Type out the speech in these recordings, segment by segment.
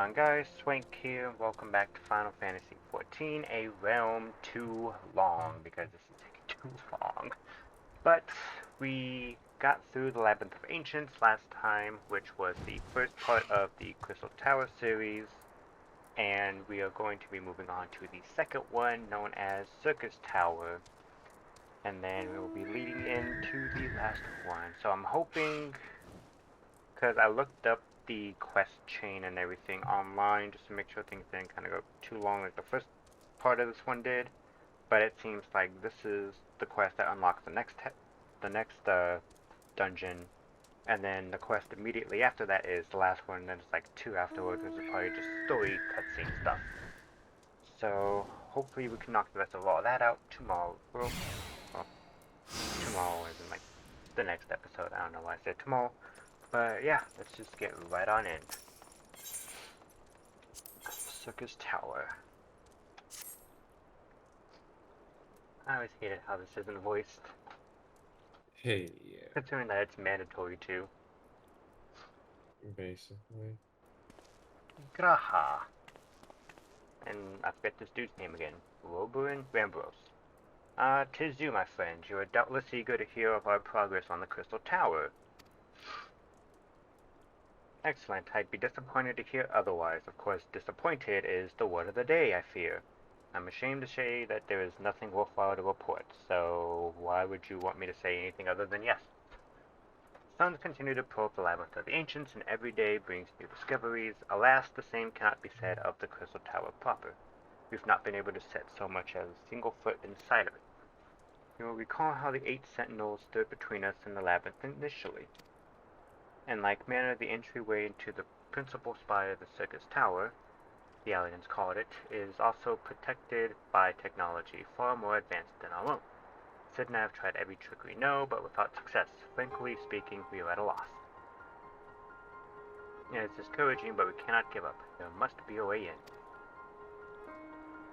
on, guys? Swank here. Welcome back to Final Fantasy XIV, a realm too long, because this is taking too long. But we got through the Labyrinth of Ancients last time, which was the first part of the Crystal Tower series, and we are going to be moving on to the second one, known as Syrcus Tower, and then we will be leading into the last one. So I'm hoping, because I looked up the quest chain and everything online just to make sure things didn't kind of go too long like the first part of this one did, but it seems like this is the quest that unlocks the next dungeon, and then the quest immediately after that is the last one, and then it's like two afterwards, which is probably just story cutscene stuff. So hopefully we can knock the rest of all that out tomorrow. Well, tomorrow isn't like the next episode. I don't know why I said tomorrow. But yeah, let's just get right on in. Syrcus Tower. I always hated how this isn't voiced. Hey, yeah, Considering that it's mandatory too. basically. Graha. And I forget this dude's name again. Roberin Rambros. Tis you, my friend. You are doubtless eager to hear of our progress on the Crystal Tower. Excellent. I'd be disappointed to hear otherwise. Of course, disappointed is the word of the day, I fear. I'm ashamed to say that there is nothing worthwhile to report, so why would you want me to say anything other than yes? Suns continue to probe the labyrinth of the ancients, and every day brings new discoveries. Alas, the same cannot be said of the Crystal Tower proper. We've not been able to set so much as a single foot inside of it. You will recall how the 8 sentinels stood between us and the labyrinth initially. In like manner, the entryway into the principal spire of the Syrcus Tower, the aliens called it, is also protected by technology far more advanced than our own. Sid and I have tried every trick we know, but without success. Frankly speaking, we are at a loss. It is discouraging, but we cannot give up. There must be a way in.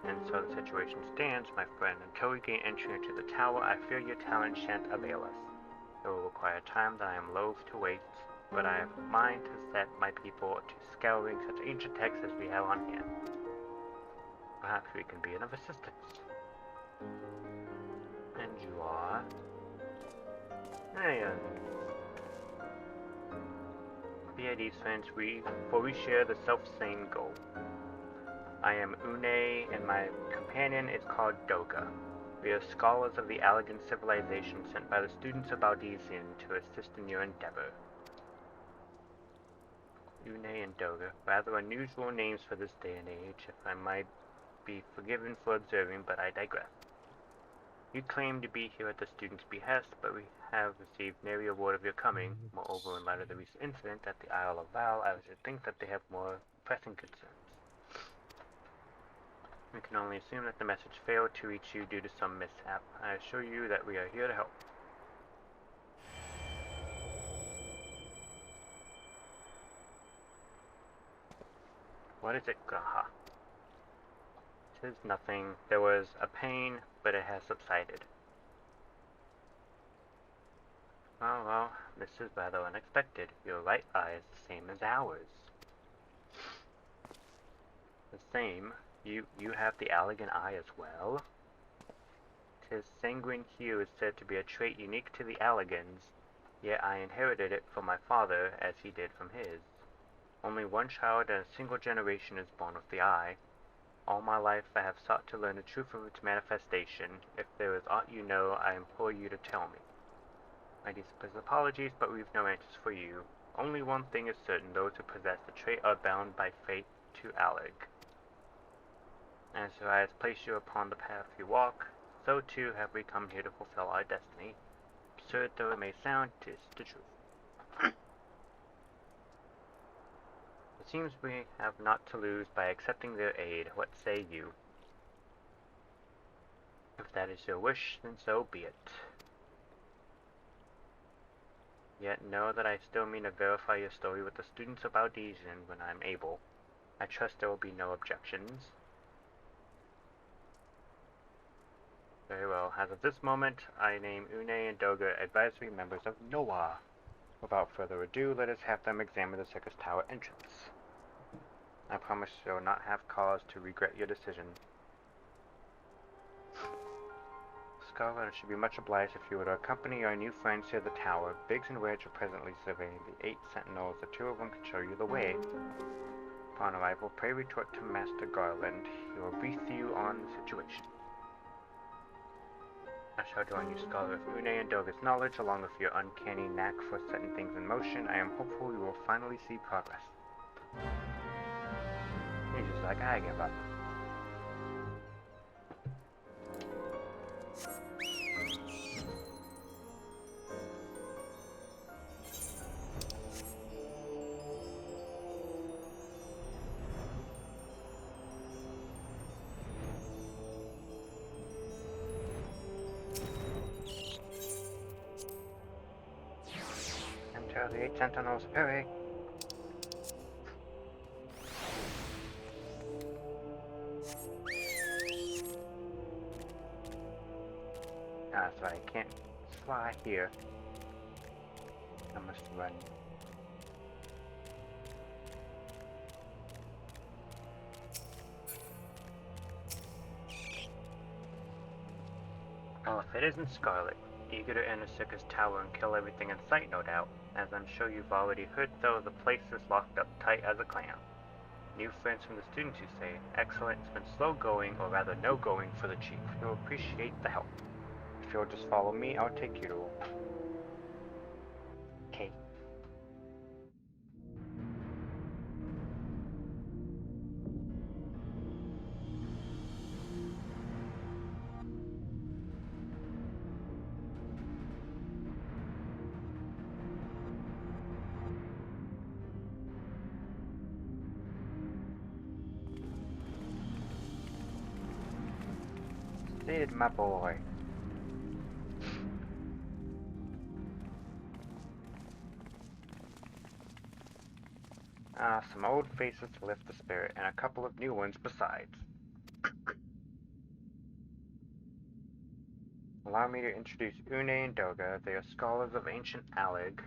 And so the situation stands, my friend. Until we gain entry into the tower, I fear your talent shan't avail us. It will require time that I am loath to waste, but I have a mind to set my people to scouring such ancient texts as we have on hand. Perhaps we can be of assistance. And you are... Hey, be at ease, friends, for we share the self-same goal. I am Une, and my companion is called Doga. We are scholars of the Allegan civilization sent by the students of Baldesion to assist in your endeavor. Une and Doga, rather unusual names for this day and age, if I might be forgiven for observing, but I digress. You claim to be here at the students' behest, but we have received nary a word of your coming. Moreover, in light of the recent incident at the Isle of Val, I should think that they have more pressing concerns. We can only assume that the message failed to reach you due to some mishap. I assure you that we are here to help. What is it, Graha? It is nothing. There was a pain, but it has subsided. Well, this is rather unexpected. Your right eye is the same as ours. The same? You have the Allegan eye as well? 'Tis sanguine hue is said to be a trait unique to the Allegans, yet I inherited it from my father as he did from his. Only one child in a single generation is born with the eye. All my life I have sought to learn the truth of its manifestation. If there is aught you know, I implore you to tell me. My deepest apologies, but we've no answers for you. Only one thing is certain, those who possess the trait are bound by fate to Alleg. As I have placed you upon the path you walk, so too have we come here to fulfill our destiny. Absurd though it may sound, 'tis the truth. It seems we have not to lose by accepting their aid. What say you? If that is your wish, then so be it. Yet know that I still mean to verify your story with the students of Baldesion when I am able. I trust there will be no objections. Very well. As of this moment, I name Une and Doga advisory members of Noah. Without further ado, let us have them examine the Syrcus Tower entrance. I promise you'll not have cause to regret your decision. Scholar, I should be much obliged if you would accompany our new friends to the tower. Biggs and Wedge are presently surveying the 8 sentinels. The 2 of them can show you the way. Upon arrival, pray retort to Master Garland. He will brief you on the situation. I shall join you, Scholar, with Une and Doga's knowledge, along with your uncanny knack for setting things in motion. I am hopeful we will finally see progress. He's just like, I give up. Enter the 8 sentinels, hurry! Ah, so I can't fly here. I must run. Well, if it isn't Scarlet, eager to enter Syrcus Tower and kill everything in sight, no doubt. As I'm sure you've already heard, though, the place is locked up tight as a clam. New friends from the students, you say? Excellent. It's been slow going, or rather no going, for the chief. He'll appreciate the help. If you'll just follow me, I'll take you to him. Okay. Sid, my boy. Some old faces to lift the spirit, and a couple of new ones besides. Allow me to introduce Une and Doga. They are scholars of ancient Alleg,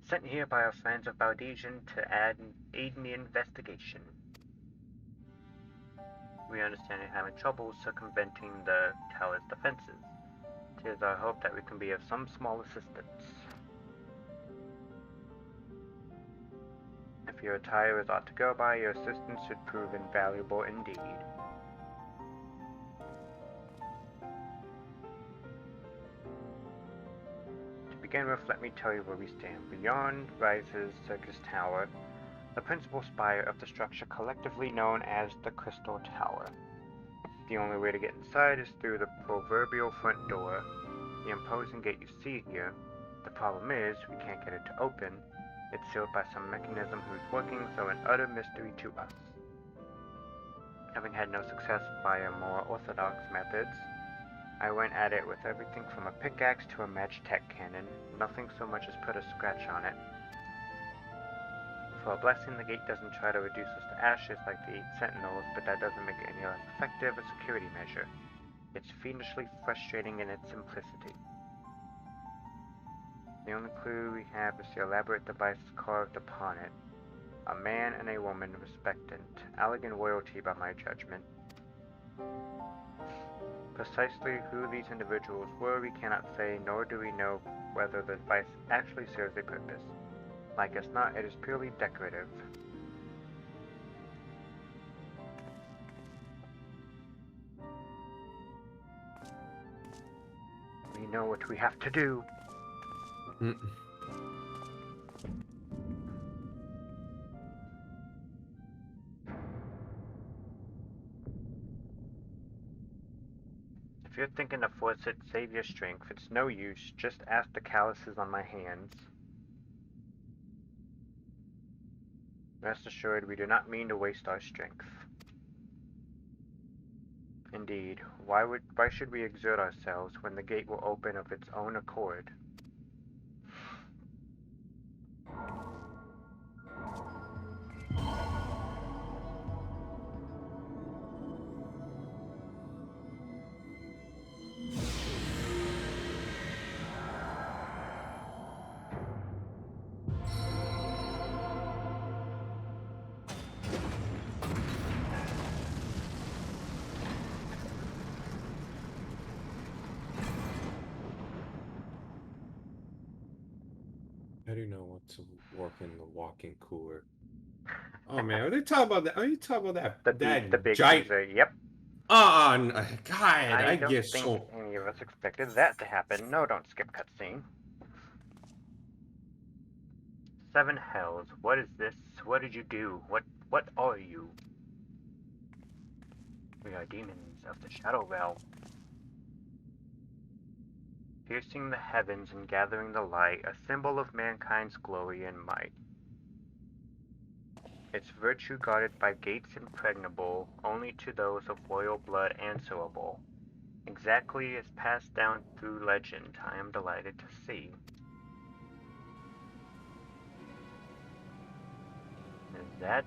sent here by our friends of Baldesian to aid in the investigation. We understand you're having trouble circumventing the tower's defenses. It is our hope that we can be of some small assistance. If your attire is aught to go by, your assistance should prove invaluable indeed. To begin with, let me tell you where we stand. Beyond rises Syrcus Tower, the principal spire of the structure collectively known as the Crystal Tower. The only way to get inside is through the proverbial front door, the imposing gate you see here. The problem is, we can't get it to open. It's sealed by some mechanism whose workings are an utter mystery to us. Having had no success via more orthodox methods, I went at it with everything from a pickaxe to a Magitech cannon. Nothing so much as put a scratch on it. For a blessing, the gate doesn't try to reduce us to ashes like the 8 sentinels, but that doesn't make it any less effective a security measure. It's fiendishly frustrating in its simplicity. The only clue we have is the elaborate device carved upon it. A man and a woman, respectant, elegant royalty by my judgment. Precisely who these individuals were we cannot say, nor do we know whether the device actually serves a purpose. Like as not, it is purely decorative. We know what we have to do. If you're thinking to force it, save your strength. It's no use. Just ask the calluses on my hands. Rest assured, we do not mean to waste our strength. Indeed, why should we exert ourselves when the gate will open of its own accord? I do not want to work in the walk-in cooler. Oh man, are they talking about that? Are you talking about that The that big giant? freezer, yep. God, I I don't get think so. any of us expected that to happen. No, don't skip cutscene. Seven hells, what is this? What did you do? What are you? We are demons of the Shadow Realm, piercing the heavens and gathering the light, a symbol of mankind's glory and might. Its virtue guarded by gates impregnable, only to those of royal blood answerable. Exactly as passed down through legend, I am delighted to see. Is that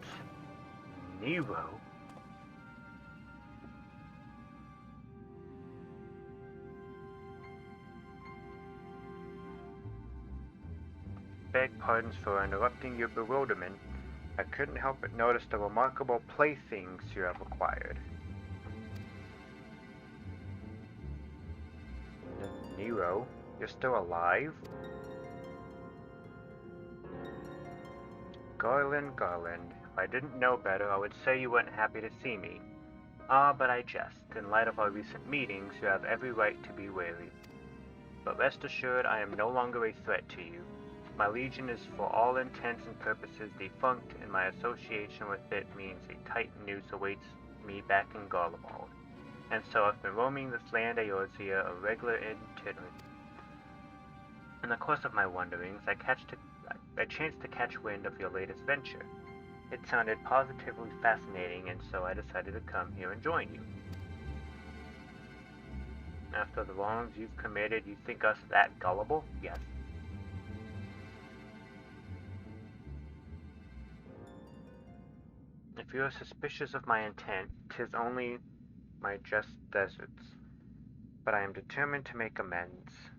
Nero? Beg pardons for interrupting your bewilderment. I couldn't help but notice the remarkable playthings you have acquired. Nero, you're still alive? Garland, Garland, if I didn't know better, I would say you weren't happy to see me. Ah, but I jest. In light of our recent meetings, you have every right to be wary. But rest assured, I am no longer a threat to you. My legion is for all intents and purposes defunct, and my association with it means a tight noose awaits me back in Garlemald. And so I've been roaming this land of yours via a regular itinerant. In the course of my wanderings, I chanced to catch wind of your latest venture. It sounded positively fascinating, and so I decided to come here and join you. After the wrongs you've committed, you think us that gullible? Yes. If you are suspicious of my intent, 'tis only my just deserts. But I am determined to make amends.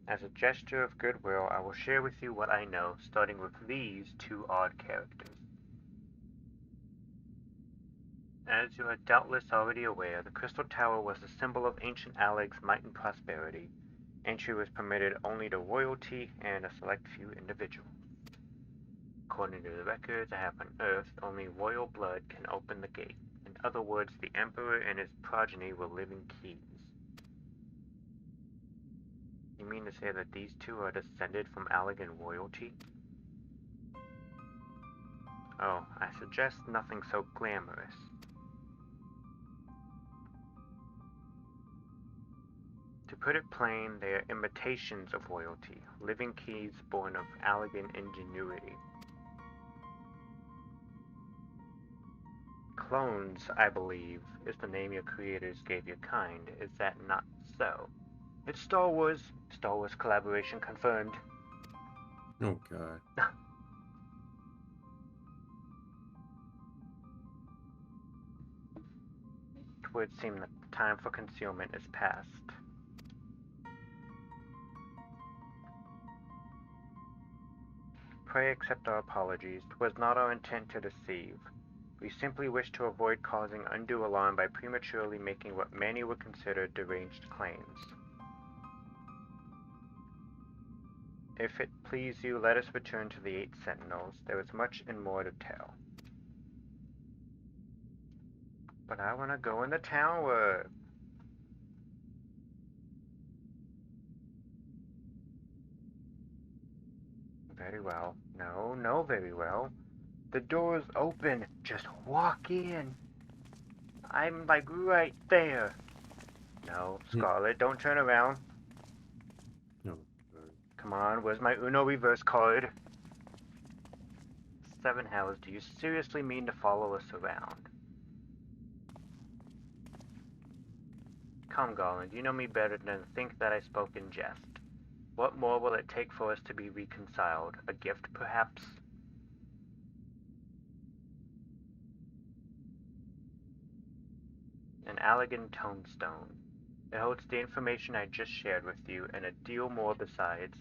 As a gesture of goodwill, I will share with you what I know, starting with these two odd characters. As you are doubtless already aware, the Crystal Tower was the symbol of ancient Aleg's might and prosperity. Entry was permitted only to royalty and a select few individuals. According to the records I have unearthed, only royal blood can open the gate. In other words, the Emperor and his progeny were living keys. You mean to say that these two are descended from Allegan royalty? Oh, I suggest nothing so glamorous. To put it plain, they are imitations of royalty, living keys born of Allegan ingenuity. Clones, I believe, is the name your creators gave your kind. Is that not so? It's Star Wars. Star Wars collaboration confirmed. Oh God. It would seem that the time for concealment is past. Pray accept our apologies. 'Twas not our intent to deceive. We simply wish to avoid causing undue alarm by prematurely making what many would consider deranged claims. If it please you, let us return to the 8 Sentinels. There is much and more to tell. But I want to go in the tower. Very well. No, no, very well. The door's open. Just walk in. I'm like right there. No, Scarlet, don't turn around. No. God. Come on, where's my Uno reverse card? Seven hells, do you seriously mean to follow us around? Come, Garland, you know me better than to think that I spoke in jest. What more will it take for us to be reconciled? A gift, perhaps? An Allegan tombstone. It holds the information I just shared with you, and a deal more besides.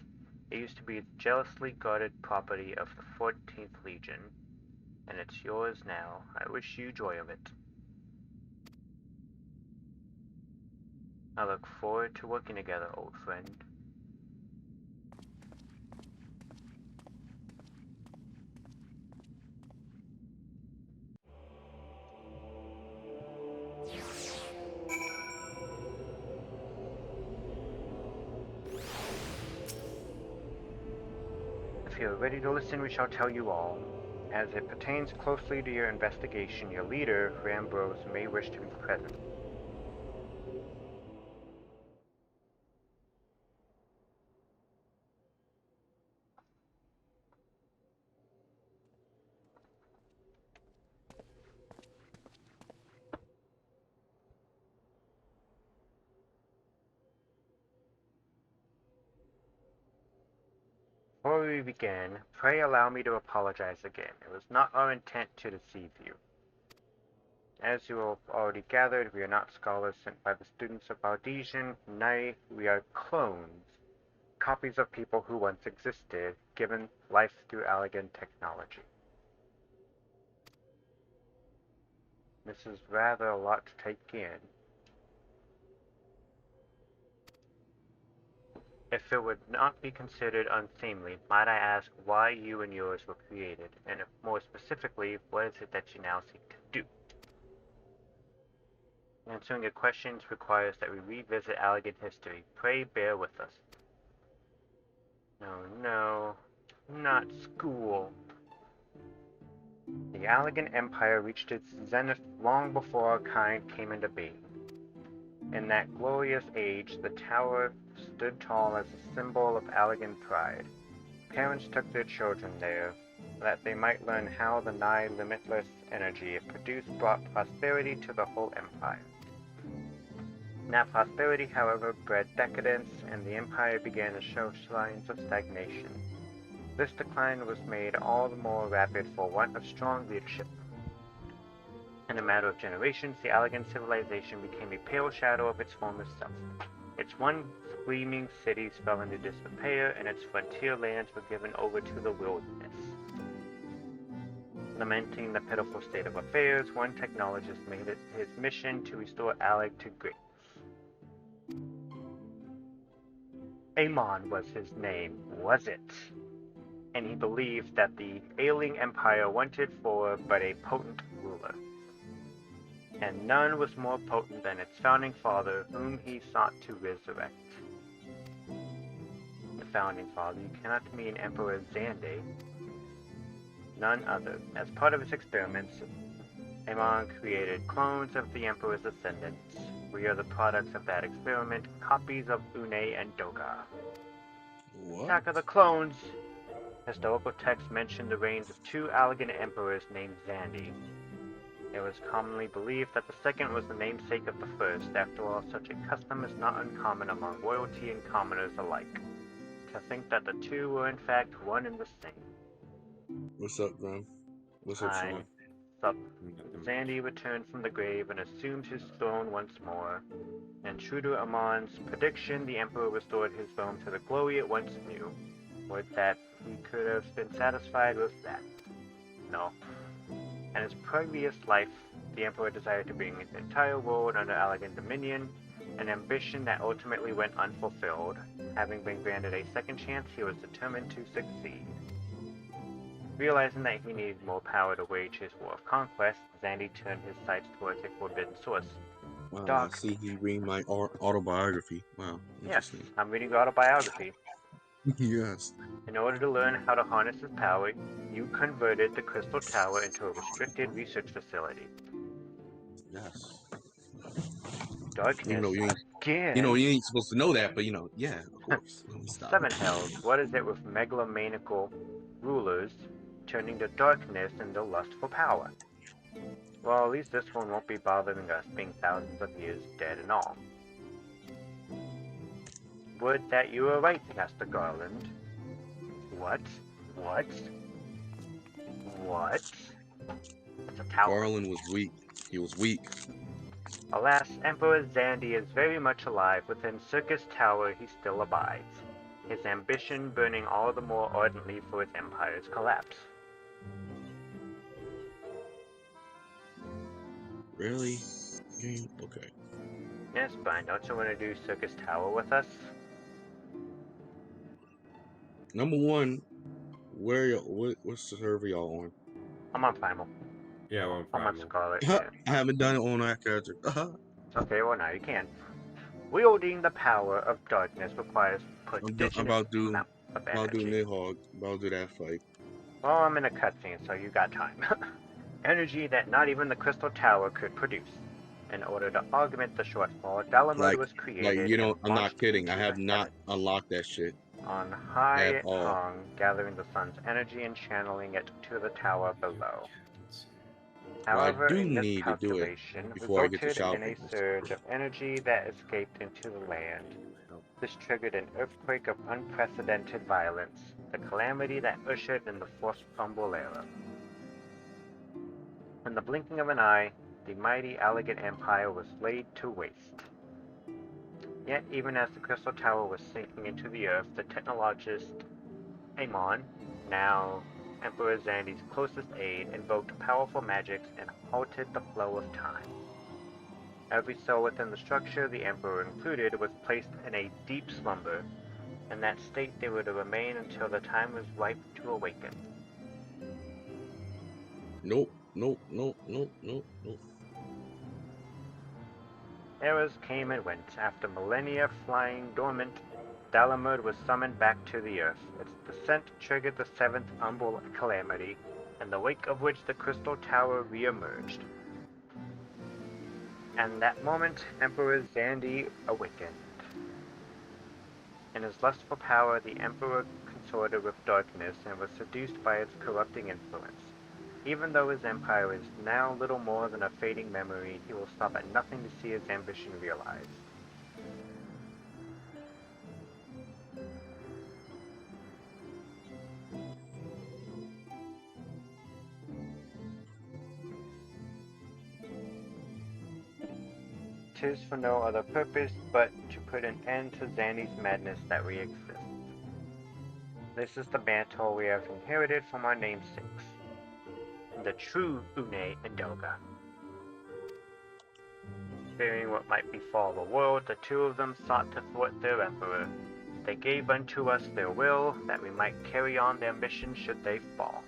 It used to be the jealously guarded property of the 14th Legion, and it's yours now. I wish you joy of it. I look forward to working together, old friend. If you are ready to listen, we shall tell you all. As it pertains closely to your investigation, your leader, Rambrose, may wish to be present. Before we begin, pray allow me to apologize again. It was not our intent to deceive you. As you have already gathered, we are not scholars sent by the students of Baldesian. Nay, we are clones, copies of people who once existed, given life through Allegan technology. This is rather a lot to take in. If it would not be considered unseemly, might I ask why you and yours were created, and more specifically, what is it that you now seek to do? Answering your questions requires that we revisit Allegan history. Pray bear with us. No, not school. The Allegan Empire reached its zenith long before our kind came into being. In that glorious age, the tower stood tall as a symbol of Allegan pride. Parents took their children there, that they might learn how the nigh limitless energy it produced brought prosperity to the whole empire. That prosperity, however, bred decadence, and the empire began to show signs of stagnation. This decline was made all the more rapid for want of strong leadership. In a matter of generations, the Allegan civilization became a pale shadow of its former self. Its once gleaming cities fell into disrepair, and its frontier lands were given over to the wilderness. Lamenting the pitiful state of affairs, one technologist made it his mission to restore Alleg to greatness. Amon was his name, was it? And he believed that the ailing empire wanted for but a potent ruler. And none was more potent than its founding father, whom he sought to resurrect. The founding father, you cannot mean Emperor Xande. None other. As part of his experiments, Amon created clones of the Emperor's descendants. We are the products of that experiment, copies of Une and Doga. What? Attack of the Clones! Historical texts mention the reigns of two Allegan emperors named Xande. It was commonly believed that the second was the namesake of the first. After all, such a custom is not uncommon among royalty and commoners alike. To think that the two were in fact one and the same. What's up, Graham? What's up, Sean? Xande returned from the grave and assumed his throne once more. And true to Amon's prediction, the Emperor restored his realm to the glory it once knew. Would that he could have been satisfied with that? No. In his previous life, the Emperor desired to bring the entire world under Allegan dominion, an ambition that ultimately went unfulfilled. Having been granted a second chance, he was determined to succeed. Realizing that he needed more power to wage his war of conquest, Xande turned his sights towards a forbidden source. Wow, Doc. I see you read my autobiography. Wow, Yes, interesting. I'm reading your autobiography. Yes. In order to learn how to harness his power, you converted the Crystal Tower into a restricted research facility. Yes. Darkness again. You ain't supposed to know that, but yeah, of course. Stop. Seven Hells, what is it with megalomaniacal rulers turning to darkness and the lust for power? Well, at least this one won't be bothering us, being thousands of years dead and all. Would that you were right, Master Garland. What? It's a tower. Garland was weak. He was weak. Alas, Emperor Xande is very much alive. Within Syrcus Tower he still abides, his ambition burning all the more ardently for his empire's collapse. Really? Okay. Yes, Brian, don't you want to do Syrcus Tower with us? Number one, what's the server y'all on? I'm on Primal. Yeah, I'm on Primal. I'm on Scarlet. Yeah. I haven't done it on our character. Okay, well now you can. Wielding the power of darkness requires I'm about to of I'll do energy. Nidhogg. I'll do that fight. Well, I'm in a cutscene, so you got time. Energy that not even the Crystal Tower could produce. In order to augment the shortfall, Dalamud Like, was like created you and know, I'm not launched kidding. I into the have not heavens. unlocked that shit On at high all. hung, gathering the sun's energy and channeling it to the tower below. Well, I However, do a need to do it miscalculation before I get to resulted in a shopping. surge of energy that escaped into the land. This triggered an earthquake of unprecedented violence, the calamity that ushered in the fourth Umbral era. In the blinking of an eye, the mighty Alligan Empire was laid to waste. Yet, even as the Crystal Tower was sinking into the earth, the technologist Amon, now Emperor Zandy's closest aide, invoked powerful magics and halted the flow of time. Every soul within the structure, the Emperor included, was placed in a deep slumber. In that state they were to remain until the time was ripe to awaken. Nope, nope, nope, nope, nope, nope. Eras came and went. After millennia flying dormant, Dalamud was summoned back to the Earth. Its descent triggered the seventh Umbral calamity, in the wake of which the Crystal Tower re-emerged. And that moment, Emperor Zandy awakened. In his lust for power, the Emperor consorted with darkness and was seduced by its corrupting influence. Even though his empire is now little more than a fading memory, he will stop at nothing to see his ambition realized. "'Tis for no other purpose but to put an end to Zandy's madness that we exist. This is the mantle we have inherited from our namesakes, the true Une and Doga." Fearing what might befall the world, the two of them sought to thwart their emperor. They gave unto us their will, that we might carry on their mission should they fall.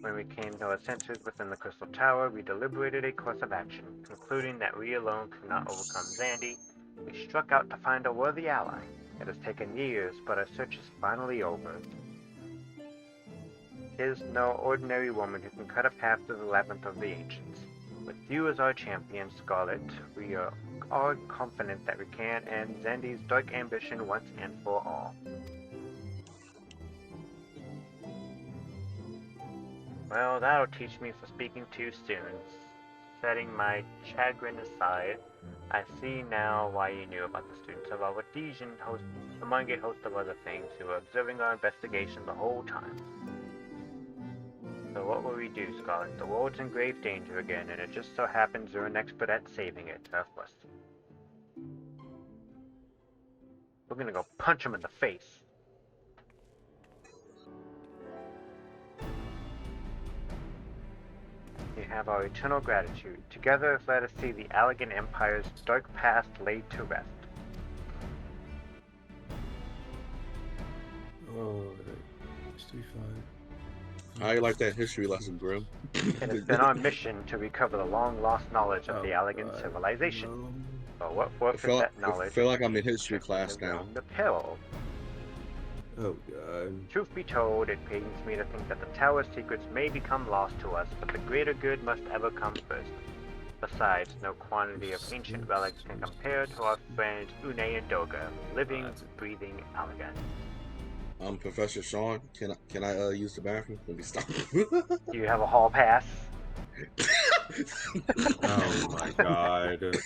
When we came to our senses within the Crystal Tower, we deliberated a course of action. Concluding that we alone could not overcome Zandy, we struck out to find a worthy ally. It has taken years, but our search is finally over. 'Tis no ordinary woman who can cut a path through the labyrinth of the ancients. With you as our champion, Scarlet, we are confident that we can end Zandy's dark ambition once and for all. Well, that'll teach me for speaking too soon. Setting my chagrin aside, I see now why you knew about the students of our Rhodesian host, among a host of other things, who were observing our investigation the whole time. So what will we do, Scarlet? The world's in grave danger again, and it just so happens you're an expert at saving it, of course. We're gonna go punch him in the face. You have our eternal gratitude. Together, let us see the Allegan Empire's dark past laid to rest. Oh, stay fine. How you like that history lesson, Grim? It has been our mission to recover the long-lost knowledge of the Allegan civilization. No. But what forth is that knowledge? I feel like I'm in history class has now. grown the peril. Oh, God. Truth be told, it pains me to think that the tower's secrets may become lost to us, but the greater good must ever come first. Besides, no quantity of ancient relics can compare to our friends Une and Doga, living, breathing Allegan. Professor Sean, can I use the bathroom? Let me stop. Do you have a hall pass? Oh my God.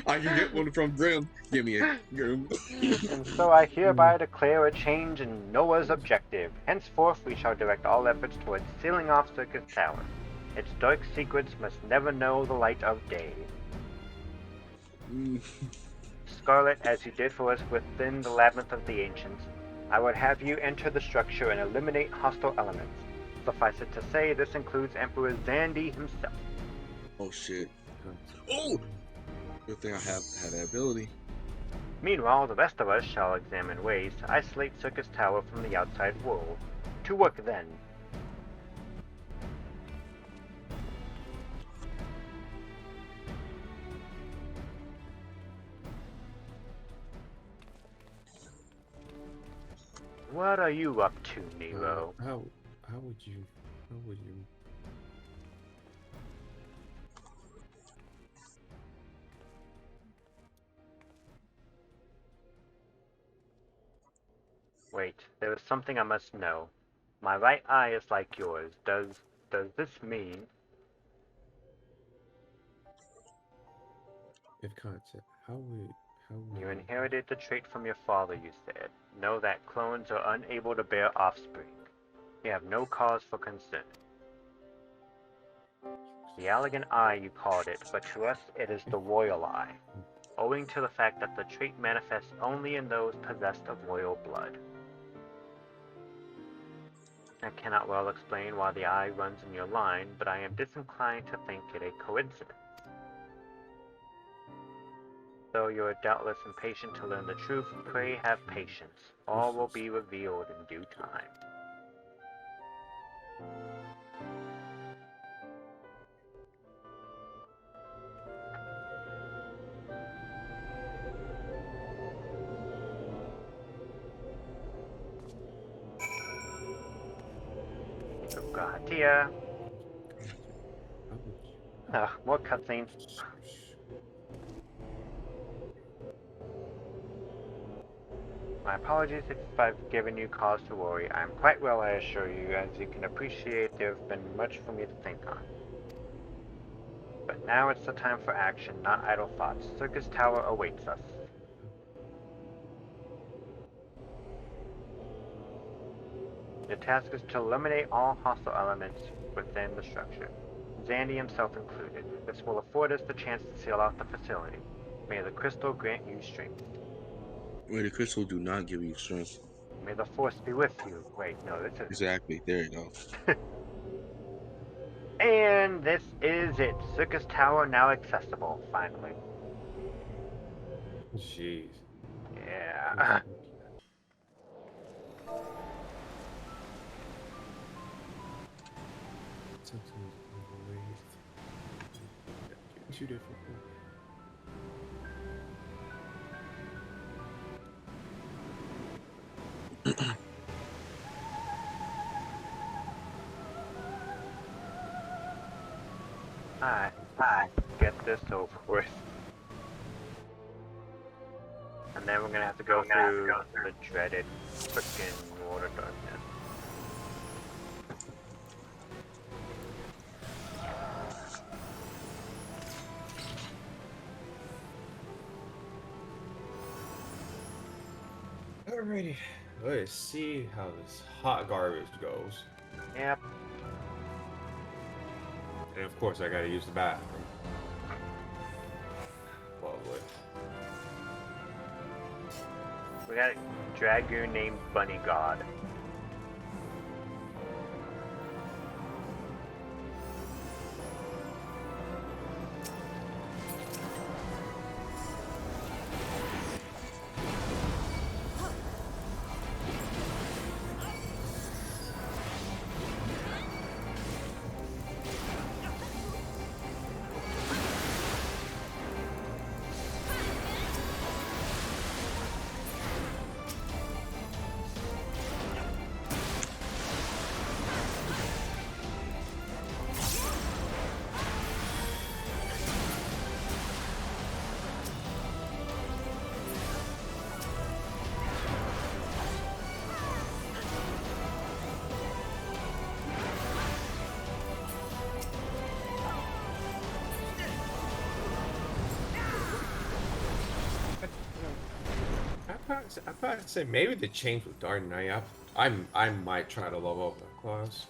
I can get one from Grim. Give me a Grim. And so I hereby declare a change in Noah's objective. Henceforth we shall direct all efforts towards sealing off Syrcus Tower. Its dark secrets must never know the light of day. Scarlet, as you did for us within the labyrinth of the ancients, I would have you enter the structure and eliminate hostile elements. Suffice it to say, this includes Emperor Zandy himself. Oh shit. Oh! Good thing I have that ability. Meanwhile, the rest of us shall examine ways to isolate Syrcus Tower from the outside world. To work then. What are you up to, Nero? How would you? How would you? Wait, there is something I must know. My right eye is like yours. Does this mean... If concept, how would? How would? You inherited the trait from your father, you said. Know that clones are unable to bear offspring. You have no cause for concern. The elegant eye, you called it, but to us it is the royal eye, owing to the fact that the trait manifests only in those possessed of royal blood. I cannot well explain why the eye runs in your line, but I am disinclined to think it a coincidence. Though you are doubtless impatient to learn the truth, pray have patience. All will be revealed in due time. Gahatia. How would you? More cutscene. My apologies if I've given you cause to worry. I am quite well, I assure you. As you can appreciate, there have been much for me to think on. But now it's the time for action, not idle thoughts. Syrcus Tower awaits us. Your task is to eliminate all hostile elements within the structure, Zandy himself included. This will afford us the chance to seal out the facility. May the crystal grant you strength. May the crystal do not give you strength. May the force be with you. Wait, no, this is... Exactly. There you go. And this is it. Syrcus Tower now accessible, finally. Jeez. Yeah. Something's overrated. Two different. Alright, get this over with. And then we're gonna have to go through the dreaded frickin' water darkness. Alrighty, let's see how this hot garbage goes. Yep. And of course, I gotta use the bathroom. Lovely. We got a dragoon named Bunny God. I'd probably say maybe the change with Dark Knight. I might try to level up that class.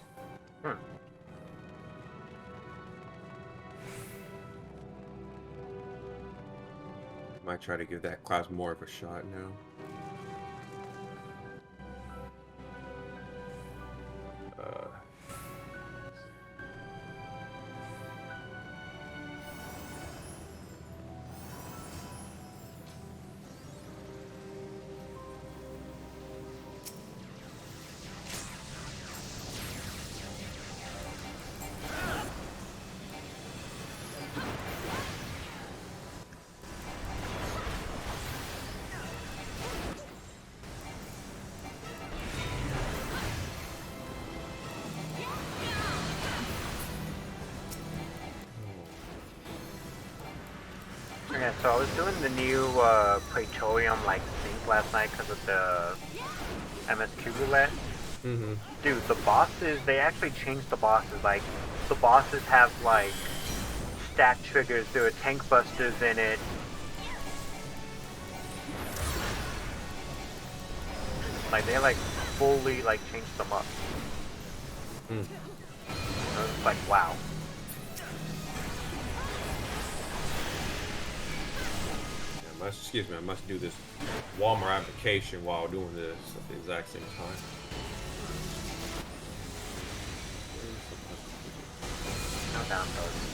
Might try to give that class more of a shot now. Yeah, so I was doing the new Praetorium like sync last night because of the MSQ roulette. Mm-hmm. Dude, the bosses, they actually changed the bosses. Like, the bosses have like stat triggers. There are tank busters in it. Like, they like fully like changed them up. Mm. I was like, wow. Excuse me, I must do this Walmart application while doing this at the exact same time. No downloads.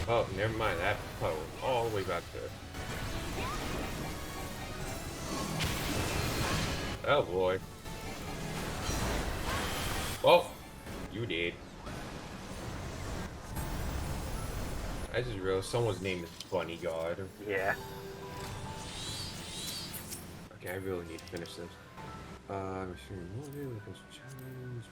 Oh, never mind. That pole all the way back there. Oh boy. Well, you did. I just realized someone's name is Bunny God. Yeah. Okay, I really need to finish this. Machine motive, weapons challenge.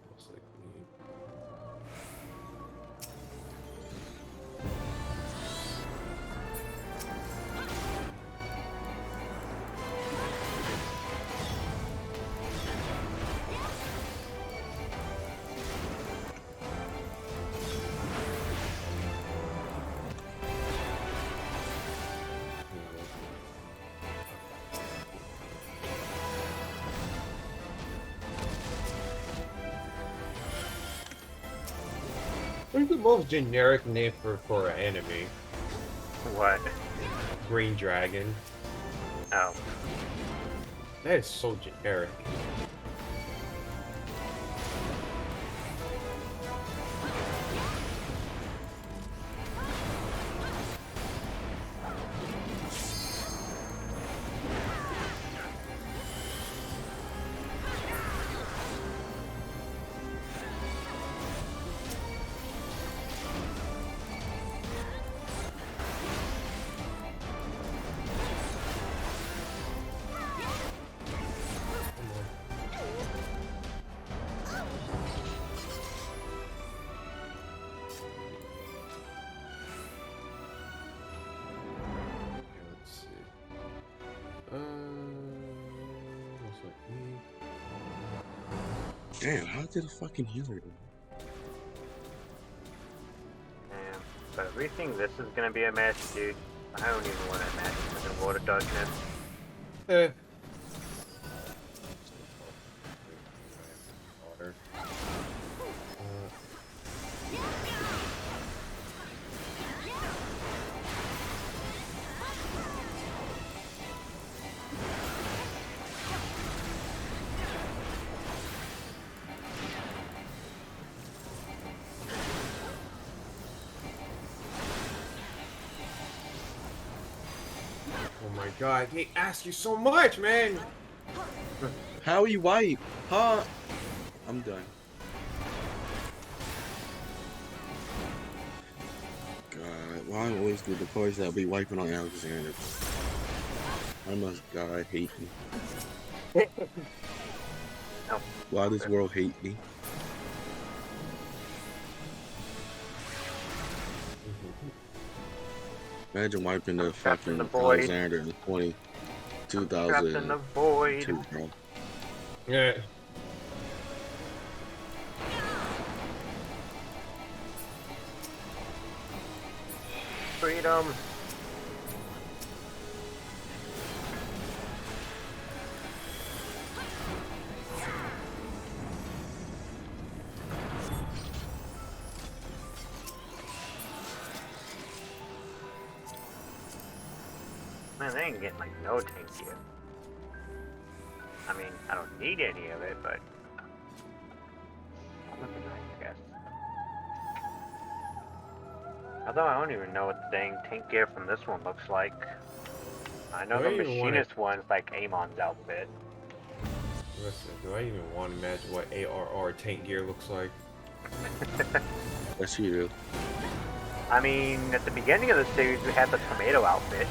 Looks like we need. What's the most generic name for an enemy? What? Green Dragon. Oh. That is so generic. What's up? Damn, how did a fucking healer do? Man. But if we think this is gonna be a match, dude, I don't even want to imagine living World of Darkness. Eh. Oh my god, they ask you so much, man! How you wipe? Huh? I'm done. God, why I always do the boys that be wiping on Alexander? I must God hate me. No. Why does world hate me? Imagine wiping the Trapped in fucking the void. Alexander in 2002, Trapped in the void. bro. Yeah. Freedom. Man, they ain't getting like no tank gear. I mean, I don't need any of it, but that would be nice, I guess. Although I don't even know what the dang tank gear from this one looks like. I know Do the I even wanna- machinist one's like Amon's outfit. Listen, do I even want to imagine what ARR tank gear looks like? Yes, you do. I mean, at the beginning of the series, we had the tomato outfit.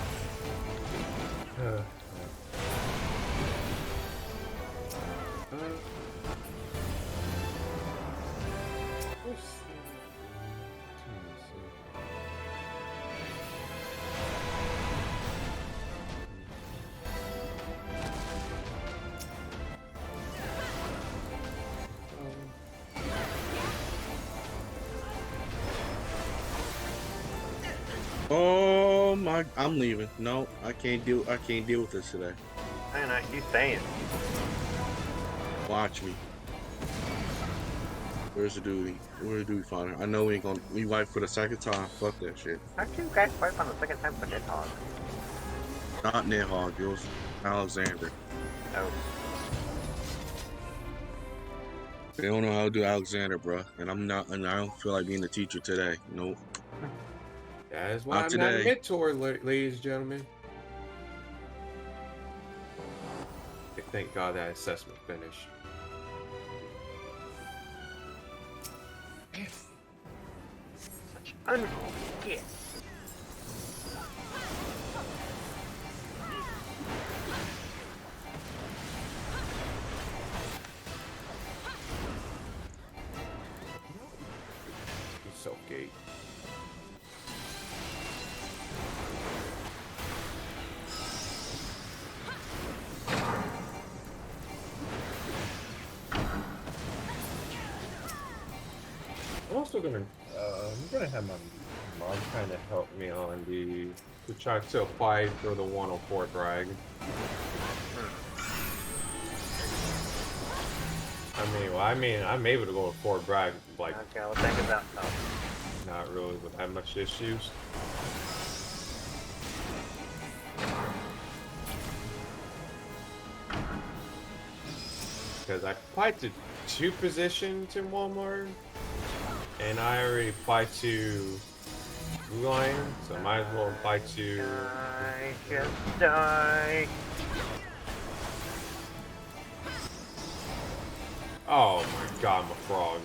Oh my! I'm leaving. No, I can't deal with this today. Man, I keep saying. Watch me. Where's the duty? Where's the duty finder? I know we ain't gonna. We wipe for the second time. Fuck that shit. How'd you guys wipe on the second time for Nidhogg? Not Nidhogg. It was Alexander. Oh. They don't know how to do Alexander, bruh. And I'm not. And I don't feel like being a teacher today. Nope. That is why Not I'm today. not a mentor, ladies and gentlemen. Thank God that assessment finished. Such unruly gifts. Self-gate. I'm also gonna, I'm gonna have my mom kind of help me on to try to apply for the 104 drag. I mean, I'm able to go with Fort Bragg, like, Okay, we'll think about that. not really with that much issues. Because I applied to 2 positions in Walmart, and I already applied to Blue Lion, so I might as well apply to. I just die. Oh my god, I'm a frog.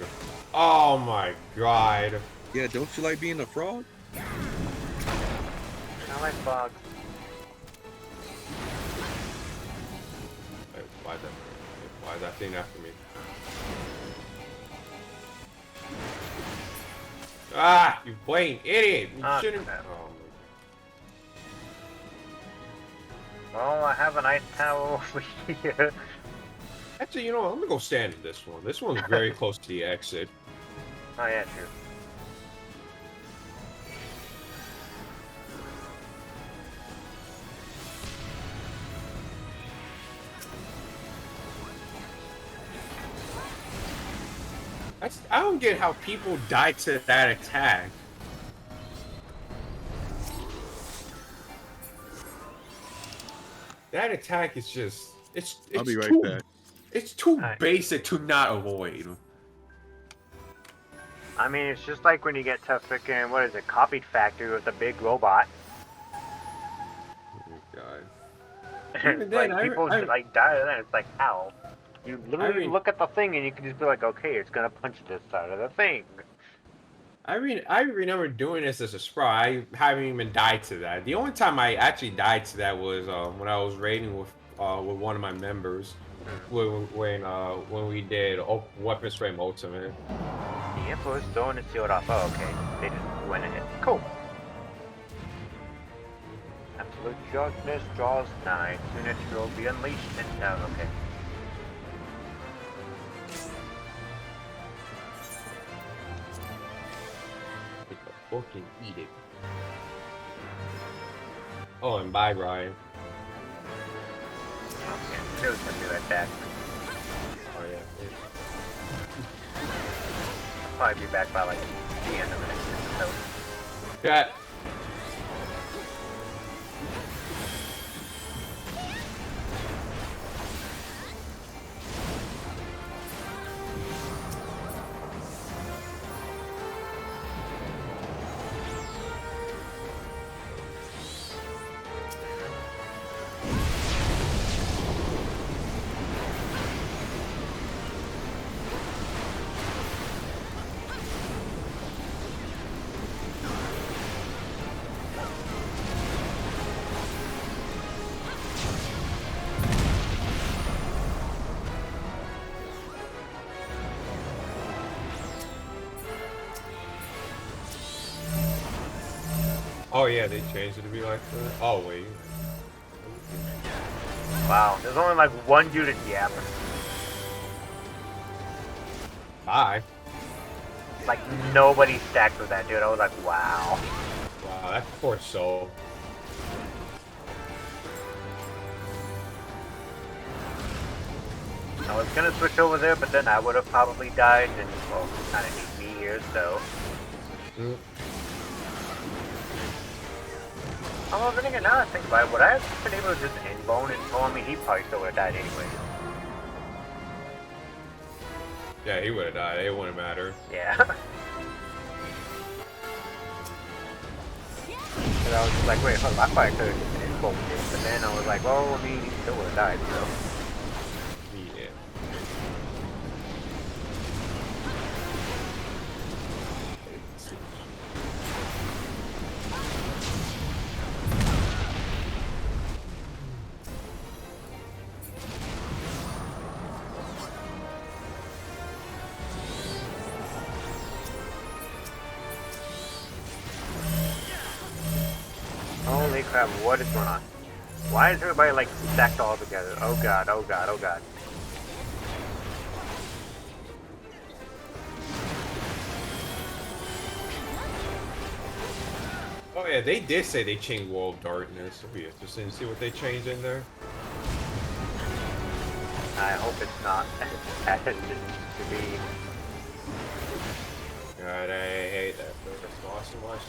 Oh my god. Yeah, don't you like being a frog? I like bugs. Wait, why is that thing after me? Ah, you blatant idiot! You Ah, shouldn't. crap. Oh Oh, I have an ice towel over here. Actually, you know what? I'm gonna go stand in this one. This one's very close to the exit. Oh yeah, true. I don't get how people die to that attack. That attack is just it's I'll be right too, back. It's too Alright. basic to not avoid. I mean, it's just like when you get to frickin' what is it, Copied Factory with a big robot. Oh my god. It's Even then, like people just like die to that. It's like how? You literally mean- look at the thing and you can just be like, okay, it's gonna punch this side of the thing. I remember doing this as a sprawl. I haven't even died to that. The only time I actually died to that was when I was raiding with one of my members when we did Weapons Frame Ultimate. The Emperor's throwing his shield off. Oh, okay. They just went ahead. Cool. Absolute darkness draws nigh. Soon it will be unleashed. Oh, okay. Fucking eat it. Oh, and bye, Brian. Okay, it was gonna be right back. Oh yeah. I'll probably be back by like the end of the next episode. Cut. Oh yeah, they changed it to be like that. Oh wait. Wow, there's only like one unit gap. Bye. Like nobody stacked with that dude. I was like, wow. Wow, that poor soul. I was gonna switch over there, but then I would have probably died, and well, kind of need me here, so. Mm. Although then again, now I think about it, would I have been able to just end bone and so I mean, he probably still would have died anyway. Yeah, he would have died. It wouldn't matter. Yeah. And I was just like, wait, hold on, I probably could have just end bone him, but then I was like, well, I mean, he still would have died, so. Yeah. Holy crap, what is going on? Why is everybody like stacked all together? Oh god, oh god, oh god. Oh yeah, they did say they changed Wall of Darkness. It'll be interesting to see what they changed in there. I hope it's not as it needs to be. God, I hate that first boss so much.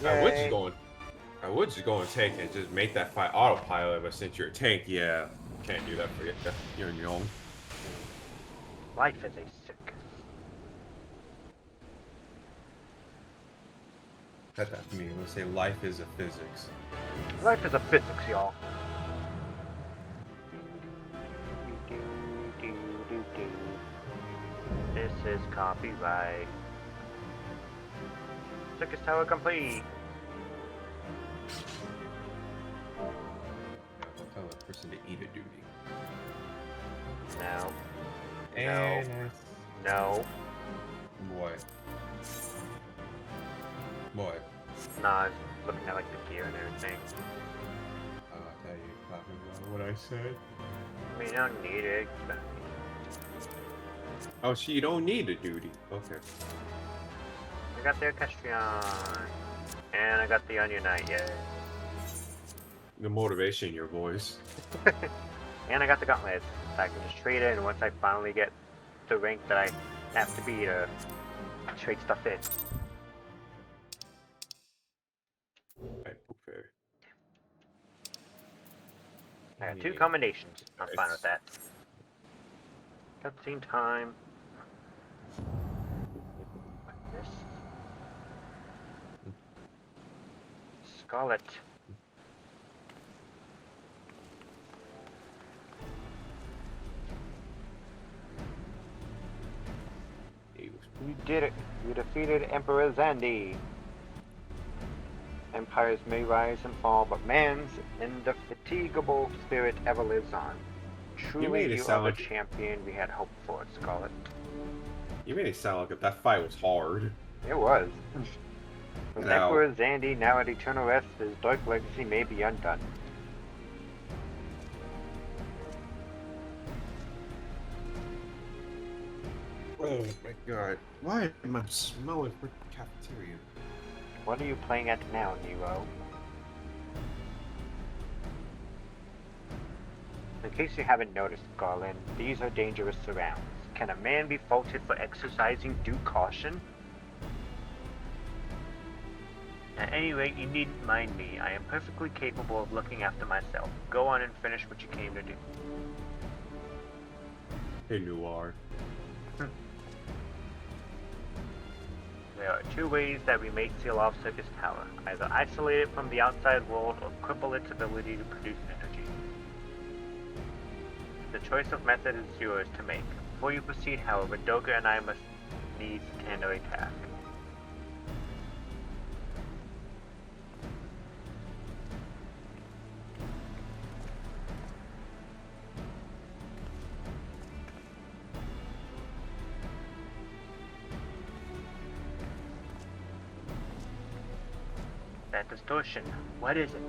I would just go and tank and just make that fight autopilot, but since you're a tank, yeah, can't do that for you. You're on your own. Life is a circus. That's that for me. I'm gonna say life is a physics. Life is a physics, y'all. This is copyright. Circus tower complete. I'll tell that person to eat a duty. No. And No. what? What? Nah, I was looking at like the gear and everything. I thought you were talking about what I said. I mean, I don't need it. But Oh, so you don't need a duty. Okay. I got the Orchestrion. And I got the Onion Knight, yay. The motivation in your voice. And I got the gauntlets. So I can just trade it, and once I finally get the rank that I have to be to trade stuff in. Right, okay. I got two combinations. I'm fine with that. Cutscene time. This. Scarlet. You did it. You defeated Emperor Zandi. Empires may rise and fall, but man's indefatigable spirit ever lives on. Truly, you are the champion we had hoped for, Scarlet. You made it sound like if that fight was hard. It was. With Emperor Zandi now at eternal rest, his dark legacy may be undone. Oh my god. Why am I smelling for cafeteria? What are you playing at now, Nero? In case you haven't noticed, Garland, these are dangerous surrounds. Can a man be faulted for exercising due caution? At any rate, you needn't mind me. I am perfectly capable of looking after myself. Go on and finish what you came to do. Hey, Noir. There are two ways that we may seal off Syrcus Tower. Either isolate it from the outside world or cripple its ability to produce energy. The choice of method is yours to make. Before you proceed, however, Doga and I must needs tender a task. That distortion, what is it?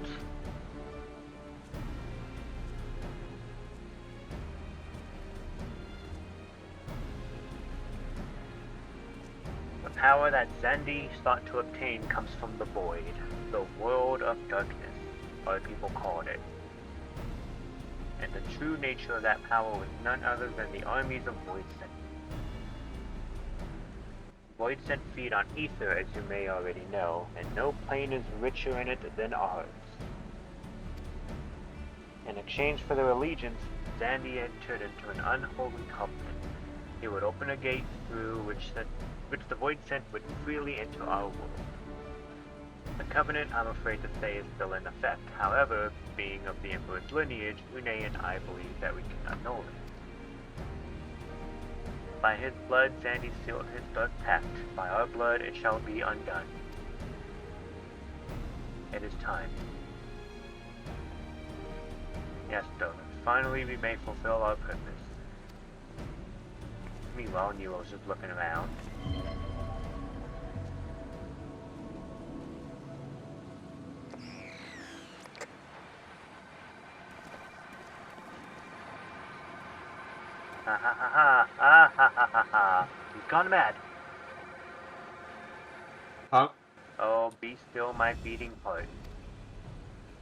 The power that Zandy sought to obtain comes from the Void, the world of darkness, other people called it. And the true nature of that power was none other than the armies of Voidsent. Voidsent feed on ether, as you may already know, and no plane is richer in it than ours. In exchange for their allegiance, Zandy entered into an unholy covenant. He would open a gate through which the Voidsent would freely enter our world. The covenant, I'm afraid to say, is still in effect. However, being of the Emperor's lineage, Une and I believe that we can annul it. By his blood, Zandy sealed his dark pact. By our blood, it shall be undone. It is time. Yes, Donuts. Finally, we may fulfill our purpose. Meanwhile, Nero's just looking around. Ha ha ha ha, ah ha ha ha ha. He's gone mad. Huh? Oh, be still my beating heart.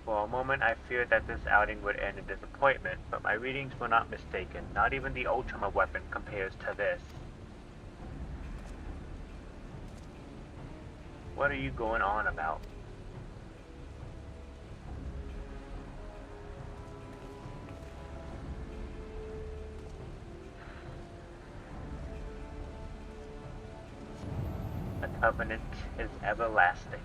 For a moment I feared that this outing would end in disappointment, but my readings were not mistaken. Not even the Ultima weapon compares to this. What are you going on about? The covenant is everlasting.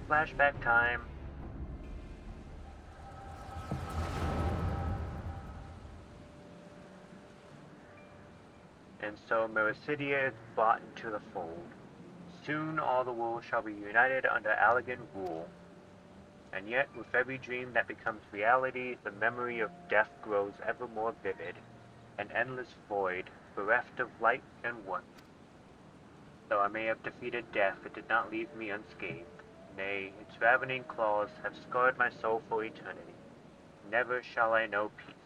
Flashback time. And so Mericidia is brought into the fold. Soon all the world shall be united under Allegan rule. And yet, with every dream that becomes reality, the memory of death grows ever more vivid, an endless void, bereft of light and warmth. Though I may have defeated death, it did not leave me unscathed. Nay, its ravening claws have scarred my soul for eternity. Never shall I know peace.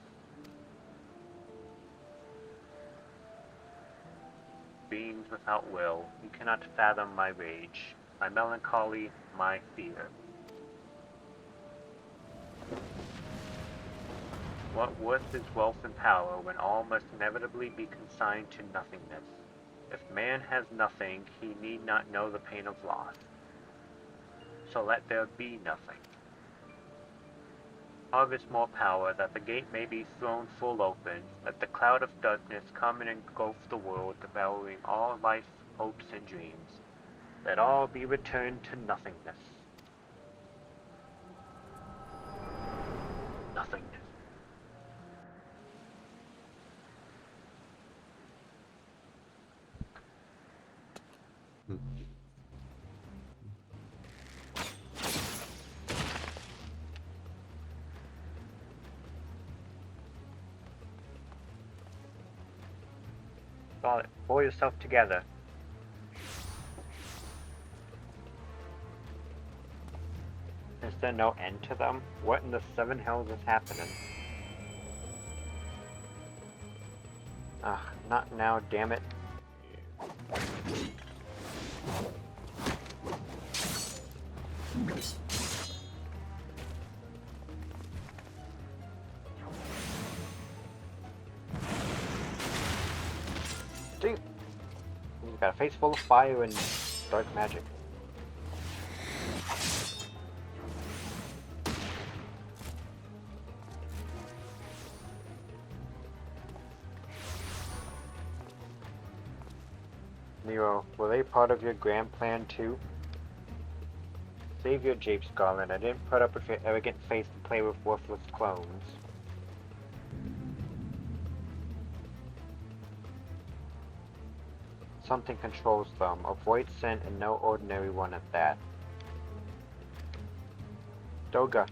Beings without will, you cannot fathom my rage, my melancholy, my fear. What worth is wealth and power when all must inevitably be consigned to nothingness? If man has nothing, he need not know the pain of loss. So let there be nothing. Harvest more power, that the gate may be thrown full open, let the cloud of darkness come and engulf the world, devouring all life, hopes, and dreams. Let all be returned to nothingness. Nothingness. Pull yourself together. Is there no end to them? What in the seven hells is happening? Ugh, not now, damn it. Dude, you've got a face full of fire and dark magic. Nero, were they part of your grand plan too? Save your japes, Garland. I didn't put up with your arrogant face and play with worthless clones. Something controls them. A void scent and no ordinary one at that. Doga.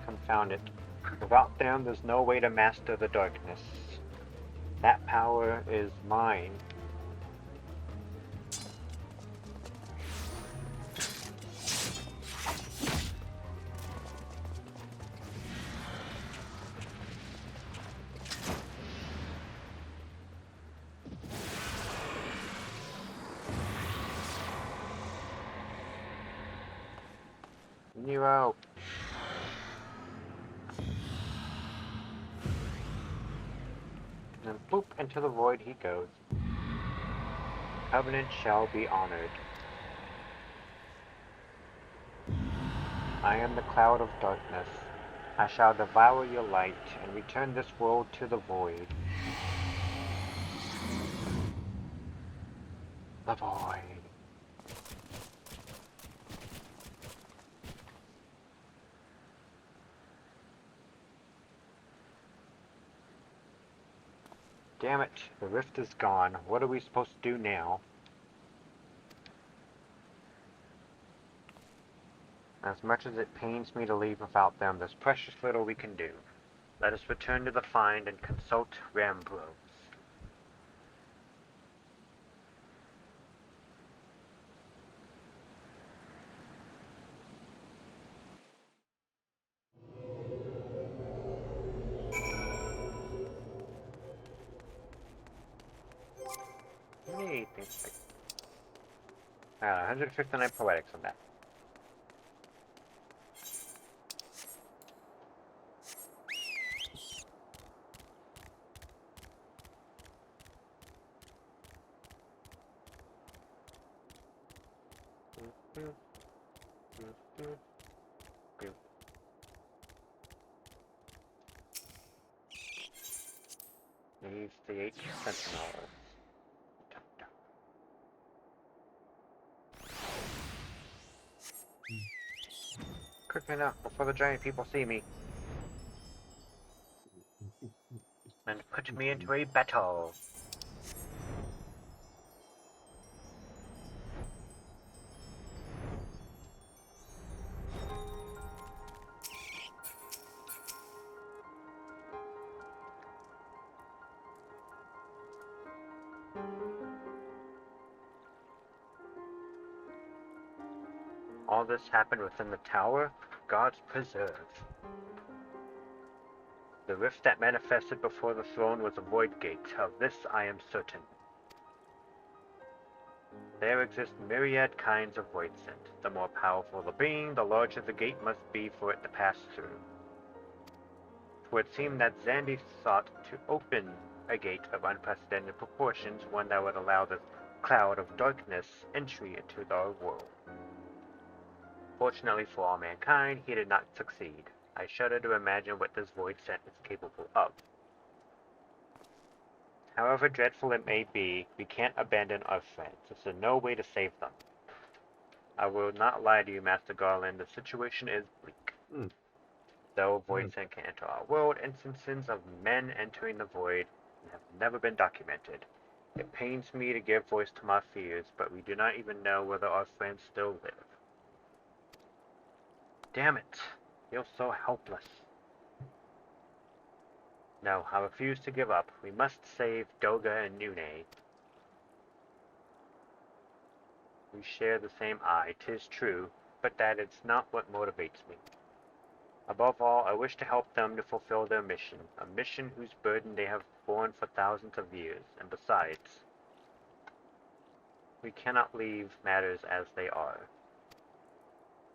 Confound it. Without them, there's no way to master the darkness. That power is mine. Nero. And boop, into the void he goes. Covenant shall be honored. I am the cloud of darkness. I shall devour your light and return this world to the void. The void. Damn it, the rift is gone. What are we supposed to do now? As much as it pains me to leave without them, there's precious little we can do. Let us return to the find and consult Rambrose. Hey, things like 159 poetics on that. Needs the 8 sentinels. Quickly now, before the giant people see me. And put me into a battle. All this happened within the tower? God's preserve. The rift that manifested before the throne was a void gate. Of this I am certain. There exist myriad kinds of void scent. The more powerful the being, the larger the gate must be for it to pass through. It would seem that Xandy sought to open a gate of unprecedented proportions, one that would allow the cloud of darkness entry into our world. Fortunately for all mankind, he did not succeed. I shudder to imagine what this void scent is capable of. However dreadful it may be, we can't abandon our friends. There's no way to save them. I will not lie to you, Master Garland, the situation is bleak. Though void scent can enter our world, instances of men entering the void have never been documented. It pains me to give voice to my fears, but we do not even know whether our friends still live. Damn it! I feel so helpless. No, I refuse to give up. We must save Doga and Nune. We share the same eye, 'tis true, but that is not what motivates me. Above all, I wish to help them to fulfill their mission, a mission whose burden they have borne for thousands of years, and besides, we cannot leave matters as they are.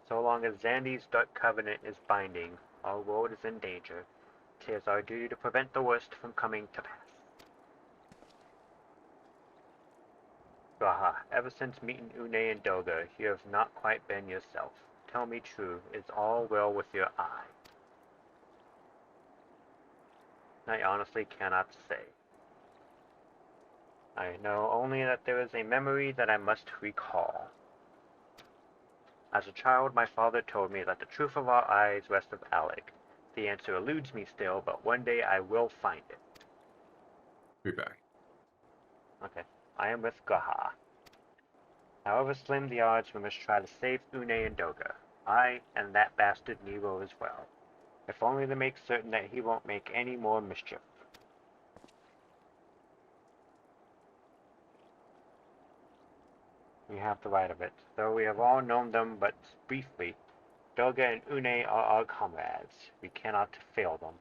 So long as Xandy's dark covenant is binding, our world is in danger. 'Tis our duty to prevent the worst from coming to pass. Gaha, ever since meeting Une and Doga, you have not quite been yourself. Tell me true, is all well with your eye? I honestly cannot say. I know only that there is a memory that I must recall. As a child, my father told me that the truth of our eyes rests with Alec. The answer eludes me still, but one day I will find it. Be back. Okay, I am with Gaha. However slim the odds, we must try to save Une and Doga. I and that bastard Nero as well. If only to make certain that he won't make any more mischief. We have the right of it, though we have all known them but briefly. Doga and Une are our comrades. We cannot fail them.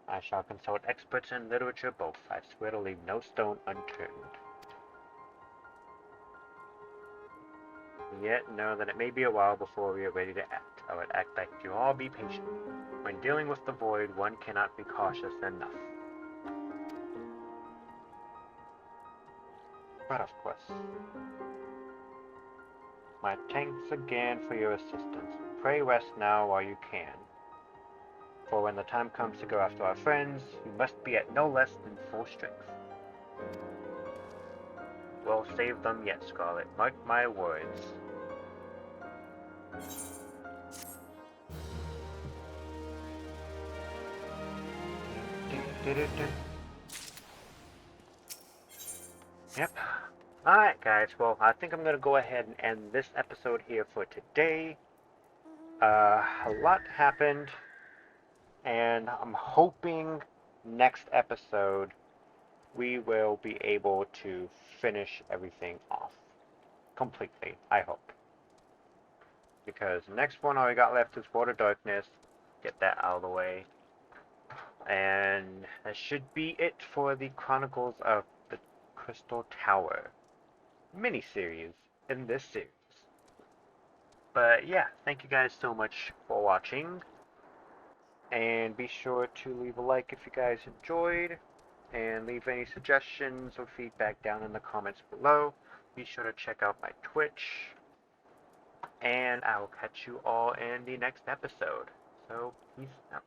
I shall consult experts in literature both. I swear to leave no stone unturned. Yet know that it may be a while before we are ready to act. I would ask that you all be patient. When dealing with the void, one cannot be cautious enough. But of course, my thanks again for your assistance. Pray rest now while you can. For when the time comes to go after our friends, you must be at no less than full strength. We'll save them yet, Scarlet. Mark my words. Yep. Alright, guys. Well, I think I'm going to go ahead and end this episode here for today. A lot happened, and I'm hoping next episode we will be able to finish everything off completely, I hope. Because the next one all we got left is World of Darkness. Get that out of the way. And that should be it for the Chronicles of the Crystal Tower miniseries in this series. But yeah, thank you guys so much for watching. And be sure to leave a like if you guys enjoyed. And leave any suggestions or feedback down in the comments below. Be sure to check out my Twitch. And I will catch you all in the next episode. So, peace out.